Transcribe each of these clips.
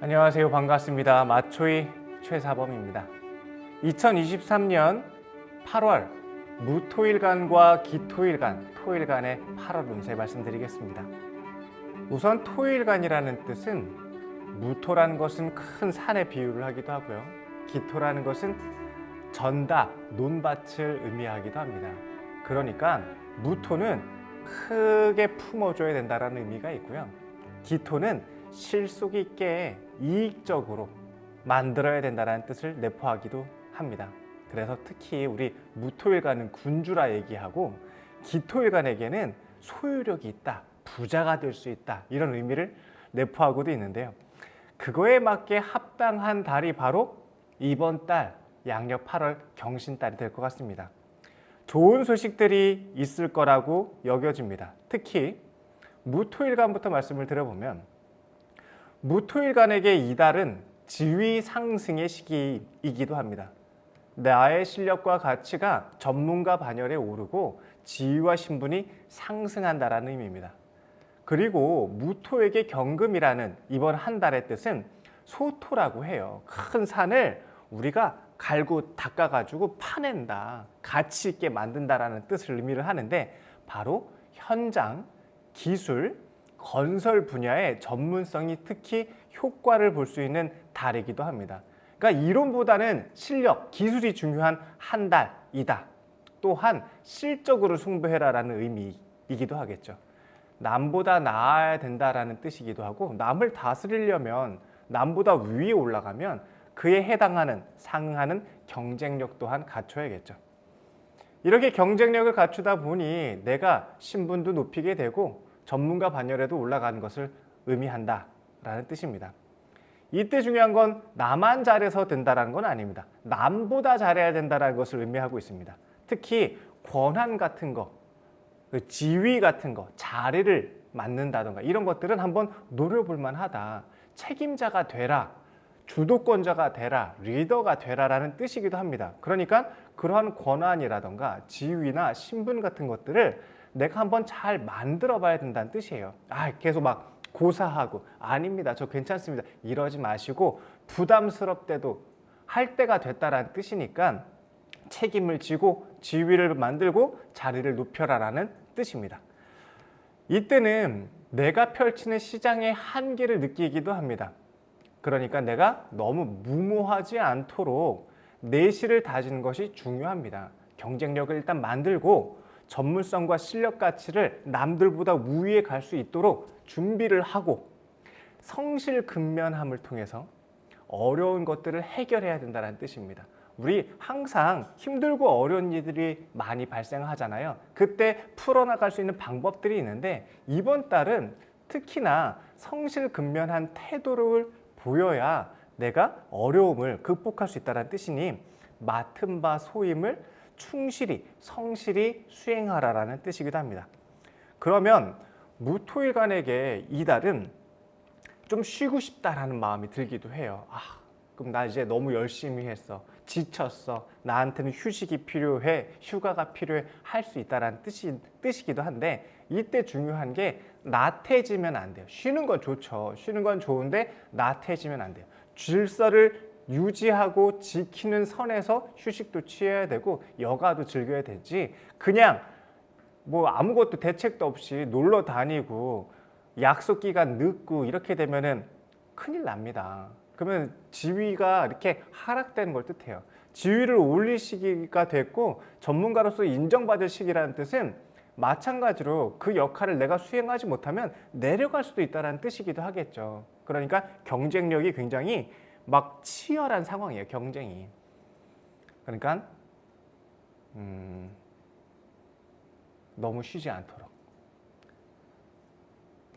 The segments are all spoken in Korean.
안녕하세요. 반갑습니다. 마초이 최사범입니다. 2023년 8월 무토일간과 기토일간, 토일간의 8월 운세 말씀드리겠습니다. 우선 토일간이라는 뜻은 무토라는 것은 큰 산에 비유를 하기도 하고요. 기토라는 것은 전답, 논밭을 의미하기도 합니다. 그러니까 무토는 크게 품어줘야 된다는 의미가 있고요. 기토는 실속 있게 이익적으로 만들어야 된다는 뜻을 내포하기도 합니다. 그래서 특히 우리 무토일간은 군주라 얘기하고 기토일간에게는 소유력이 있다, 부자가 될 수 있다 이런 의미를 내포하고도 있는데요. 그거에 맞게 합당한 달이 바로 이번 달 양력 8월 경신달이 될 것 같습니다. 좋은 소식들이 있을 거라고 여겨집니다. 특히 무토일간부터 말씀을 드려보면 무토일간에게 이달은 지위 상승의 시기이기도 합니다. 나의 실력과 가치가 전문가 반열에 오르고 지위와 신분이 상승한다는 의미입니다. 그리고 무토에게 경금이라는 이번 한 달의 뜻은 소토라고 해요. 큰 산을 우리가 갈고 닦아가지고 파낸다, 가치 있게 만든다라는 뜻을 의미를 하는데 바로 현장, 기술, 건설 분야의 전문성이 특히 효과를 볼 수 있는 달이기도 합니다. 그러니까 이론보다는 실력, 기술이 중요한 한 달이다. 또한 실적으로 승부해라라는 의미이기도 하겠죠. 남보다 나아야 된다라는 뜻이기도 하고 남을 다스리려면 남보다 위에 올라가면 그에 해당하는 상응하는 경쟁력 또한 갖춰야겠죠. 이렇게 경쟁력을 갖추다 보니 내가 신분도 높이게 되고 전문가 반열에도 올라가는 것을 의미한다라는 뜻입니다. 이때 중요한 건 나만 잘해서 된다는 건 아닙니다. 남보다 잘해야 된다는 것을 의미하고 있습니다. 특히 권한 같은 거, 지위 같은 거, 자리를 맡는다던가 이런 것들은 한번 노려볼 만하다. 책임자가 되라, 주도권자가 되라, 리더가 되라라는 뜻이기도 합니다. 그러니까 그러한 권한이라던가 지위나 신분 같은 것들을 내가 한번 잘 만들어 봐야 된다는 뜻이에요. 계속 막 고사하고 아닙니다. 저 괜찮습니다. 이러지 마시고 부담스럽대도 할 때가 됐다라는 뜻이니까 책임을 지고 지위를 만들고 자리를 높여라라는 뜻입니다. 이때는 내가 펼치는 시장의 한계를 느끼기도 합니다. 그러니까 내가 너무 무모하지 않도록 내실을 다지는 것이 중요합니다. 경쟁력을 일단 만들고 전문성과 실력 가치를 남들보다 우위에 갈 수 있도록 준비를 하고 성실근면함을 통해서 어려운 것들을 해결해야 된다는 뜻입니다. 우리 항상 힘들고 어려운 일들이 많이 발생하잖아요. 그때 풀어나갈 수 있는 방법들이 있는데 이번 달은 특히나 성실근면한 태도를 보여야 내가 어려움을 극복할 수 있다는 뜻이니 맡은 바 소임을 충실히, 성실히 수행하라라는 뜻이기도 합니다. 그러면 무토일간에게 이달은 좀 쉬고 싶다라는 마음이 들기도 해요. 그럼 나 이제 너무 열심히 했어. 지쳤어. 나한테는 휴식이 필요해. 휴가가 필요해. 할 수 있다라는 뜻이기도 한데 이때 중요한 게 나태해지면 안 돼요. 쉬는 건 좋죠. 쉬는 건 좋은데 나태해지면 안 돼요. 질서를 유지하고 지키는 선에서 휴식도 취해야 되고 여가도 즐겨야 되지 그냥 뭐 아무것도 대책도 없이 놀러 다니고 약속 기간 늦고 이렇게 되면은 큰일 납니다. 그러면 지위가 이렇게 하락되는 걸 뜻해요. 지위를 올릴 시기가 됐고 전문가로서 인정받을 시기라는 뜻은 마찬가지로 그 역할을 내가 수행하지 못하면 내려갈 수도 있다는 뜻이기도 하겠죠. 그러니까 경쟁력이 굉장히 막 치열한 상황이에요. 경쟁이. 그러니까 너무 쉬지 않도록,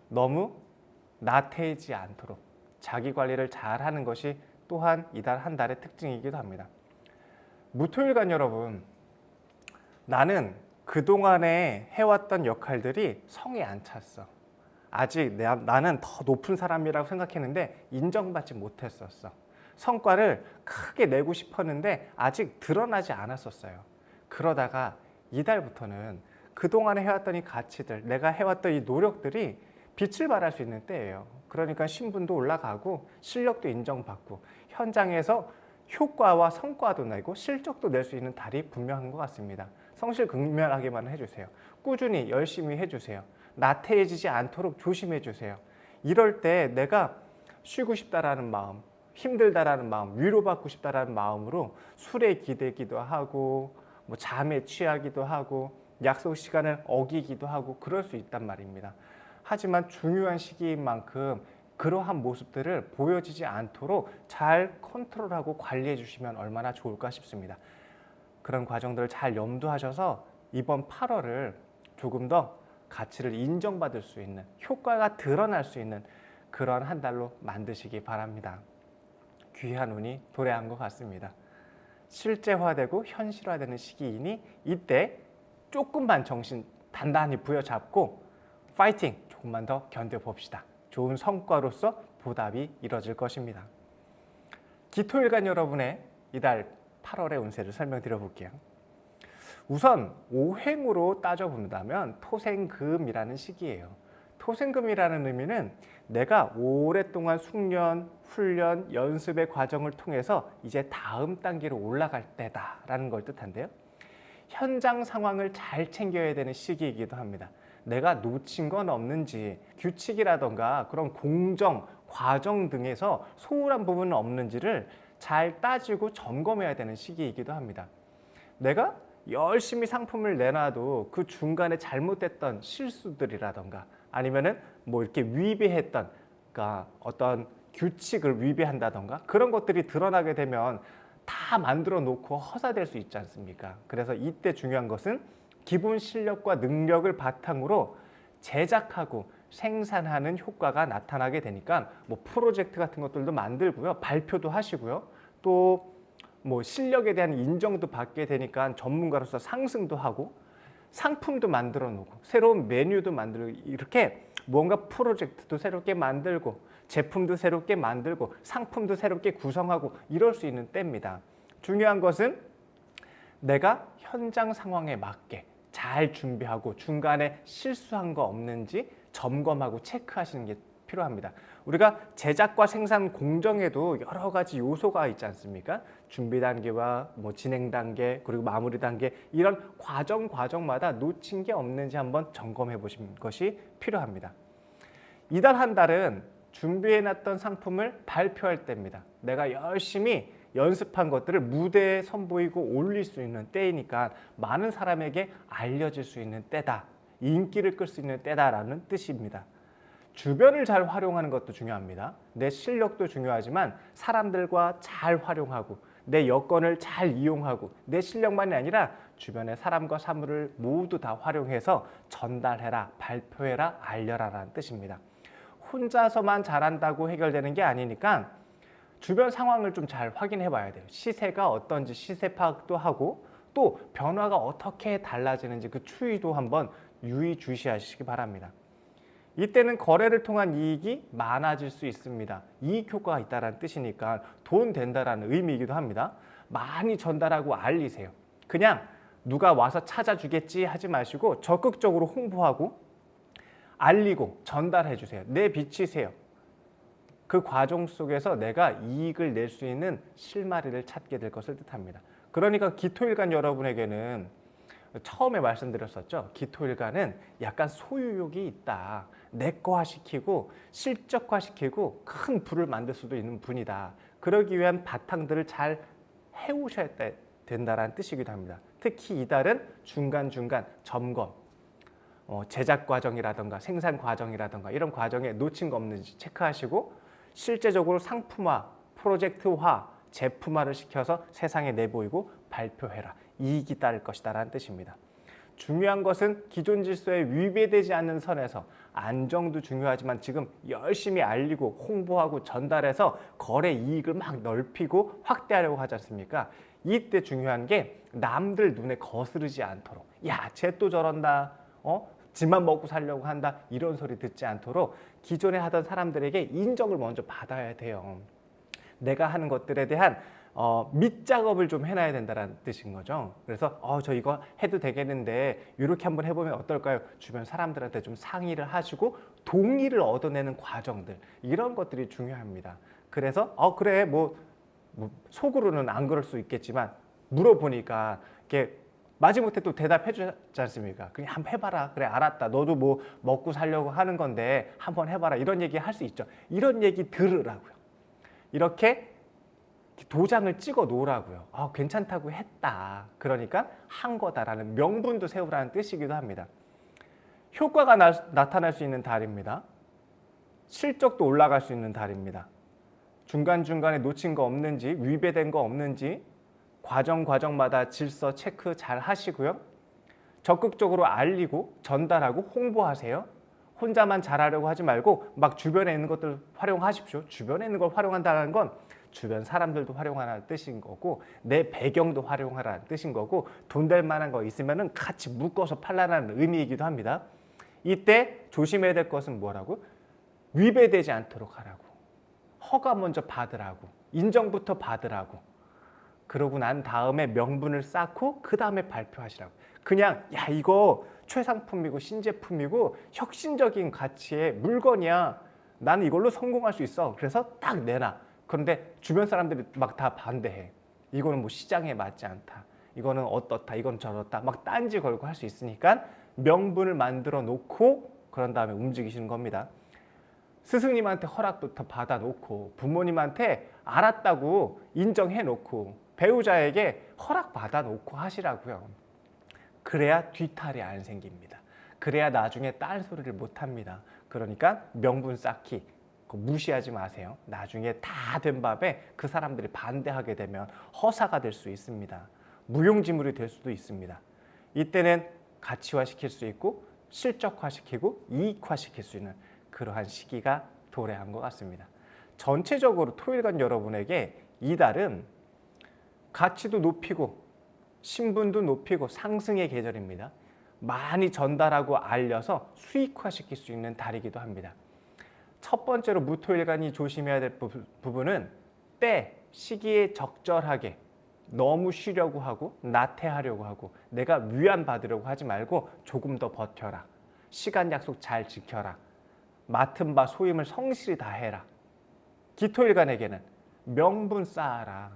너무 나태해지지 않도록 자기 관리를 잘 하는 것이 또한 이달 한 달의 특징이기도 합니다. 무토일간 여러분, 나는 그동안에 해왔던 역할들이 성에 안 찼어. 아직 나는 더 높은 사람이라고 생각했는데 인정받지 못했었어. 성과를 크게 내고 싶었는데 아직 드러나지 않았었어요. 그러다가 이달부터는 그동안에 해왔던 이 가치들, 내가 해왔던 이 노력들이 빛을 발할 수 있는 때예요. 그러니까 신분도 올라가고 실력도 인정받고 현장에서 효과와 성과도 내고 실적도 낼 수 있는 달이 분명한 것 같습니다. 성실근면하게만 해주세요. 꾸준히 열심히 해주세요. 나태해지지 않도록 조심해 주세요. 이럴 때 내가 쉬고 싶다라는 마음, 힘들다라는 마음, 위로받고 싶다라는 마음으로 술에 기대기도 하고 뭐 잠에 취하기도 하고 약속 시간을 어기기도 하고 그럴 수 있단 말입니다. 하지만 중요한 시기인 만큼 그러한 모습들을 보여지지 않도록 잘 컨트롤하고 관리해 주시면 얼마나 좋을까 싶습니다. 그런 과정들을 잘 염두하셔서 이번 8월을 조금 더 가치를 인정받을 수 있는, 효과가 드러날 수 있는 그런 한 달로 만드시기 바랍니다. 귀한 운이 도래한 것 같습니다. 실제화되고 현실화되는 시기이니 이때 조금만 정신 단단히 부여잡고 파이팅! 조금만 더 견뎌봅시다. 좋은 성과로서 보답이 이뤄질 것입니다. 기토일간 여러분의 이달 8월의 운세를 설명드려 볼게요. 우선 오행으로 따져본다면 토생금이라는 시기예요. 토생금이라는 의미는 내가 오랫동안 숙련, 훈련, 연습의 과정을 통해서 이제 다음 단계로 올라갈 때다라는 걸 뜻한데요. 현장 상황을 잘 챙겨야 되는 시기이기도 합니다. 내가 놓친 건 없는지, 규칙이라던가 그런 공정, 과정 등에서 소홀한 부분은 없는지를 잘 따지고 점검해야 되는 시기이기도 합니다. 내가 열심히 상품을 내놔도 그 중간에 잘못됐던 실수들이라던가 아니면은 뭐 이렇게 위배했던, 그러니까 어떤 규칙을 위배한다던가 그런 것들이 드러나게 되면 다 만들어 놓고 허사될 수 있지 않습니까? 그래서 이때 중요한 것은 기본 실력과 능력을 바탕으로 제작하고 생산하는 효과가 나타나게 되니까 뭐 프로젝트 같은 것들도 만들고요. 발표도 하시고요. 또 뭐 실력에 대한 인정도 받게 되니까 전문가로서 상승도 하고 상품도 만들어 놓고 새로운 메뉴도 만들고 이렇게 뭔가 프로젝트도 새롭게 만들고 제품도 새롭게 만들고 상품도 새롭게 구성하고 이럴 수 있는 때입니다. 중요한 것은 내가 현장 상황에 맞게 잘 준비하고 중간에 실수한 거 없는지 점검하고 체크하시는 게 필요합니다. 우리가 제작과 생산 공정에도 여러 가지 요소가 있지 않습니까? 준비 단계와 뭐 진행 단계 그리고 마무리 단계 이런 과정마다 놓친 게 없는지 한번 점검해 보시는 것이 필요합니다. 이달 한 달은 준비해놨던 상품을 발표할 때입니다. 내가 열심히 연습한 것들을 무대에 선보이고 올릴 수 있는 때이니까 많은 사람에게 알려질 수 있는 때다. 인기를 끌 수 있는 때다라는 뜻입니다. 주변을 잘 활용하는 것도 중요합니다. 내 실력도 중요하지만 사람들과 잘 활용하고 내 여건을 잘 이용하고 내 실력만이 아니라 주변의 사람과 사물을 모두 다 활용해서 전달해라, 발표해라, 알려라라는 뜻입니다. 혼자서만 잘한다고 해결되는 게 아니니까 주변 상황을 좀 잘 확인해 봐야 돼요. 시세가 어떤지 시세 파악도 하고 또 변화가 어떻게 달라지는지 그 추이도 한번 유의주시하시기 바랍니다. 이때는 거래를 통한 이익이 많아질 수 있습니다. 이익 효과가 있다는 뜻이니까 돈 된다라는 의미이기도 합니다. 많이 전달하고 알리세요. 그냥 누가 와서 찾아주겠지 하지 마시고 적극적으로 홍보하고 알리고 전달해 주세요. 내비치세요. 그 과정 속에서 내가 이익을 낼 수 있는 실마리를 찾게 될 것을 뜻합니다. 그러니까 기토일간 여러분에게는 처음에 말씀드렸었죠. 기토일간은 약간 소유욕이 있다. 내거화시키고 실적화시키고 큰 부를 만들 수도 있는 분이다. 그러기 위한 바탕들을 잘 해오셔야 된다는 뜻이기도 합니다. 특히 이달은 중간중간 점검, 제작 과정이라든가 생산 과정이라든가 이런 과정에 놓친 거 없는지 체크하시고 실제적으로 상품화, 프로젝트화, 제품화를 시켜서 세상에 내보이고 발표해라. 이익이 따를 것이다라는 뜻입니다. 중요한 것은 기존 질서에 위배되지 않는 선에서 안정도 중요하지만 지금 열심히 알리고 홍보하고 전달해서 거래 이익을 막 넓히고 확대하려고 하지 않습니까? 이때 중요한 게 남들 눈에 거스르지 않도록 야, 쟤 또 저런다. 집만 먹고 살려고 한다. 이런 소리 듣지 않도록 기존에 하던 사람들에게 인정을 먼저 받아야 돼요. 내가 하는 것들에 대한 밑작업을 좀 해놔야 된다는 뜻인 거죠. 그래서 저 이거 해도 되겠는데 이렇게 한번 해보면 어떨까요? 주변 사람들한테 좀 상의를 하시고 동의를 얻어내는 과정들, 이런 것들이 중요합니다. 그래서 그래 뭐 속으로는 안 그럴 수 있겠지만 물어보니까 이렇게 마지못해 또 대답해 주지 않습니까? 그냥 한번 해봐라. 그래 알았다. 너도 뭐 먹고 살려고 하는 건데 한번 해봐라. 이런 얘기 할 수 있죠. 이런 얘기 들으라고요. 이렇게 도장을 찍어 놓으라고요. 괜찮다고 했다. 그러니까 한 거다라는 명분도 세우라는 뜻이기도 합니다. 효과가 나타날 수 있는 달입니다. 실적도 올라갈 수 있는 달입니다. 중간중간에 놓친 거 없는지, 위배된 거 없는지 과정마다 질서 체크 잘 하시고요. 적극적으로 알리고 전달하고 홍보하세요. 혼자만 잘하려고 하지 말고 막 주변에 있는 것들 활용하십시오. 주변에 있는 걸 활용한다는 건 주변 사람들도 활용하라는 뜻인 거고 내 배경도 활용하라는 뜻인 거고 돈 될 만한 거 있으면 같이 묶어서 팔라는 의미이기도 합니다. 이때 조심해야 될 것은 뭐라고? 위배되지 않도록 하라고. 허가 먼저 받으라고. 인정부터 받으라고. 그러고 난 다음에 명분을 쌓고 그 다음에 발표하시라고. 그냥 야 이거 최상품이고 신제품이고 혁신적인 가치의 물건이야. 나는 이걸로 성공할 수 있어. 그래서 딱 내놔. 그런데 주변 사람들이 막 다 반대해. 이거는 뭐 시장에 맞지 않다. 이거는 어떻다. 이건 저렇다. 막 딴지 걸고 할 수 있으니까 명분을 만들어 놓고 그런 다음에 움직이시는 겁니다. 스승님한테 허락부터 받아놓고 부모님한테 알았다고 인정해놓고 배우자에게 허락 받아놓고 하시라고요. 그래야 뒤탈이 안 생깁니다. 그래야 나중에 딴소리를 못합니다. 그러니까 명분 쌓기 무시하지 마세요. 나중에 다 된 밥에 그 사람들이 반대하게 되면 허사가 될 수 있습니다. 무용지물이 될 수도 있습니다. 이때는 가치화시킬 수 있고 실적화시키고 이익화시킬 수 있는 그러한 시기가 도래한 것 같습니다. 전체적으로 토일간 여러분에게 이달은 가치도 높이고 신분도 높이고 상승의 계절입니다. 많이 전달하고 알려서 수익화시킬 수 있는 달이기도 합니다. 첫 번째로 무토일간이 조심해야 될 부분은 때, 시기에 적절하게 너무 쉬려고 하고 나태하려고 하고 내가 위안받으려고 하지 말고 조금 더 버텨라. 시간 약속 잘 지켜라. 맡은 바 소임을 성실히 다해라. 기토일간에게는 명분 쌓아라.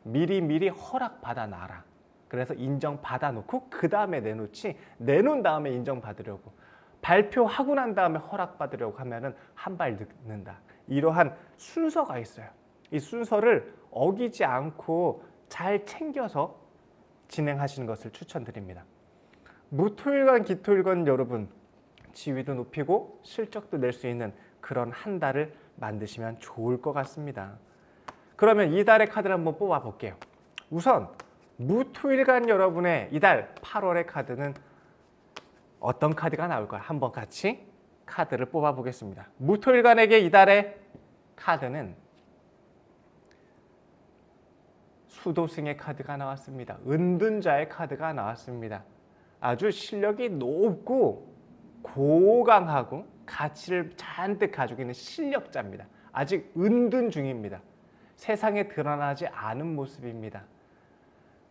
미리 허락받아 놔라. 그래서 인정받아 놓고 그 다음에 내놓지 내놓은 다음에 인정받으려고 발표하고 난 다음에 허락받으려고 하면은 한 발 늦는다. 이러한 순서가 있어요. 이 순서를 어기지 않고 잘 챙겨서 진행하시는 것을 추천드립니다. 무토일간, 기토일간 여러분 지위도 높이고 실적도 낼 수 있는 그런 한 달을 만드시면 좋을 것 같습니다. 그러면 이달의 카드를 한번 뽑아 볼게요. 우선 무토일간 여러분의 이달 8월의 카드는 어떤 카드가 나올까요? 한번 같이 카드를 뽑아 보겠습니다. 무토일간에게 이달의 카드는 수도승의 카드가 나왔습니다. 은둔자의 카드가 나왔습니다. 아주 실력이 높고 고강하고 가치를 잔뜩 가지고 있는 실력자입니다. 아직 은둔 중입니다. 세상에 드러나지 않은 모습입니다.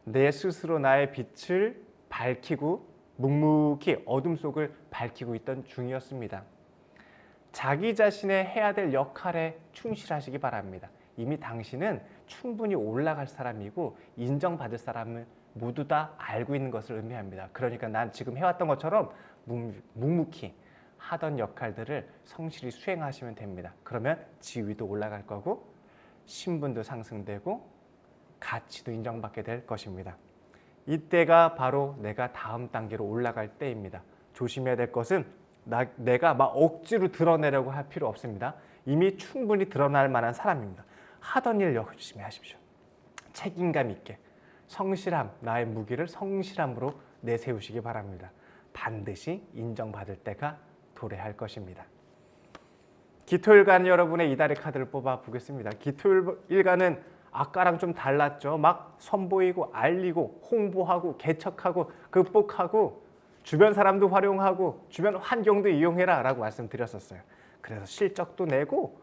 내 스스로 나의 빛을 밝히고 묵묵히 어둠 속을 밝히고 있던 중이었습니다. 자기 자신의 해야 될 역할에 충실하시기 바랍니다. 이미 당신은 충분히 올라갈 사람이고 인정받을 사람을 모두 다 알고 있는 것을 의미합니다. 그러니까 난 지금 해왔던 것처럼 묵묵히 하던 역할들을 성실히 수행하시면 됩니다. 그러면 지위도 올라갈 거고 신분도 상승되고 가치도 인정받게 될 것입니다. 이때가 바로 내가 다음 단계로 올라갈 때입니다. 조심해야 될 것은 내가 막 억지로 드러내려고 할 필요 없습니다. 이미 충분히 드러날 만한 사람입니다. 하던 일 열심히 하십시오. 책임감 있게 성실함, 나의 무기를 성실함으로 내세우시기 바랍니다. 반드시 인정받을 때가 도래할 것입니다. 기토일간 여러분의 이달의 카드를 뽑아 보겠습니다. 기토일간은 아까랑 좀 달랐죠. 막 선보이고 알리고 홍보하고 개척하고 극복하고 주변 사람도 활용하고 주변 환경도 이용해라 라고 말씀드렸었어요. 그래서 실적도 내고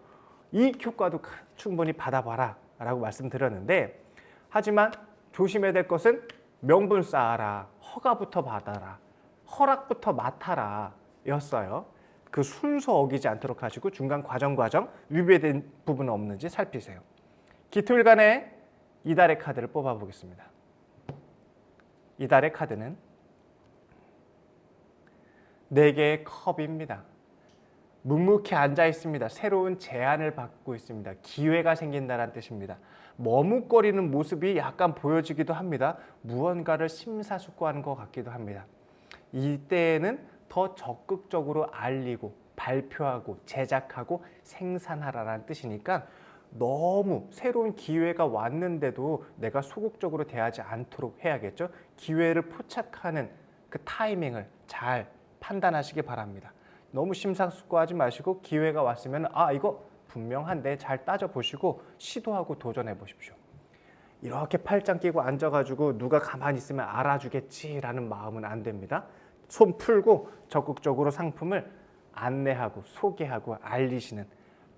이익 효과도 충분히 받아봐라 라고 말씀드렸는데, 하지만 조심해야 될 것은 명분 쌓아라, 허가부터 받아라, 허락부터 맡아라 였어요. 그 순서 어기지 않도록 하시고 중간 과정 위배된 부분은 없는지 살피세요. 기토일간의 이달의 카드를 뽑아보겠습니다. 이달의 카드는 4개의 컵입니다. 묵묵히 앉아 있습니다. 새로운 제안을 받고 있습니다. 기회가 생긴다는 뜻입니다. 머뭇거리는 모습이 약간 보여지기도 합니다. 무언가를 심사숙고하는 것 같기도 합니다. 이때에는 더 적극적으로 알리고 발표하고 제작하고 생산하라는 뜻이니까 너무 새로운 기회가 왔는데도 내가 소극적으로 대하지 않도록 해야겠죠. 기회를 포착하는 그 타이밍을 잘 판단하시기 바랍니다. 너무 심사숙고하지 마시고 기회가 왔으면 이거 분명한데 잘 따져보시고 시도하고 도전해 보십시오. 이렇게 팔짱 끼고 앉아가지고 누가 가만히 있으면 알아주겠지라는 마음은 안 됩니다. 손 풀고 적극적으로 상품을 안내하고 소개하고 알리시는,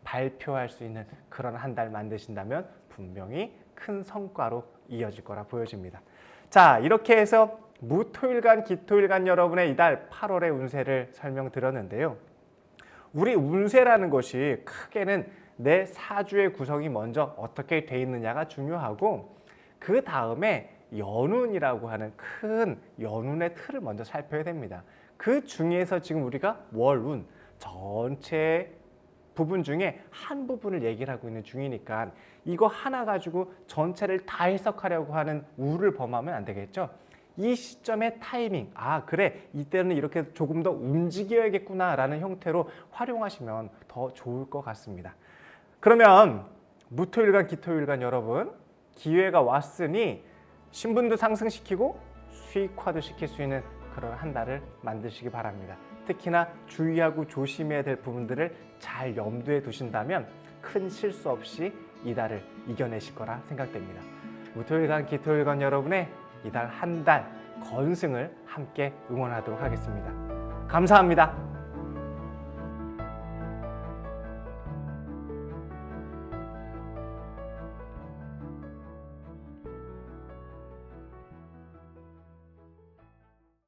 발표할 수 있는 그런 한 달 만드신다면 분명히 큰 성과로 이어질 거라 보여집니다. 자, 이렇게 해서 무토일간, 기토일간 여러분의 이달 8월의 운세를 설명드렸는데요. 우리 운세라는 것이 크게는 내 사주의 구성이 먼저 어떻게 돼 있느냐가 중요하고, 그 다음에 연운이라고 하는 큰 연운의 틀을 먼저 살펴야 됩니다. 그 중에서 지금 우리가 월운 전체 부분 중에 한 부분을 얘기를 하고 있는 중이니까 이거 하나 가지고 전체를 다 해석하려고 하는 우를 범하면 안 되겠죠. 이 시점의 타이밍, 그래 이때는 이렇게 조금 더 움직여야겠구나 라는 형태로 활용하시면 더 좋을 것 같습니다. 그러면 무토일간, 기토일간 여러분, 기회가 왔으니 신분도 상승시키고 수익화도 시킬 수 있는 그런 한 달을 만드시기 바랍니다. 특히나 주의하고 조심해야 될 부분들을 잘 염두에 두신다면 큰 실수 없이 이 달을 이겨내실 거라 생각됩니다. 무토일간, 기토일간 여러분의 이달 한 달 건승을 함께 응원하도록 하겠습니다. 감사합니다.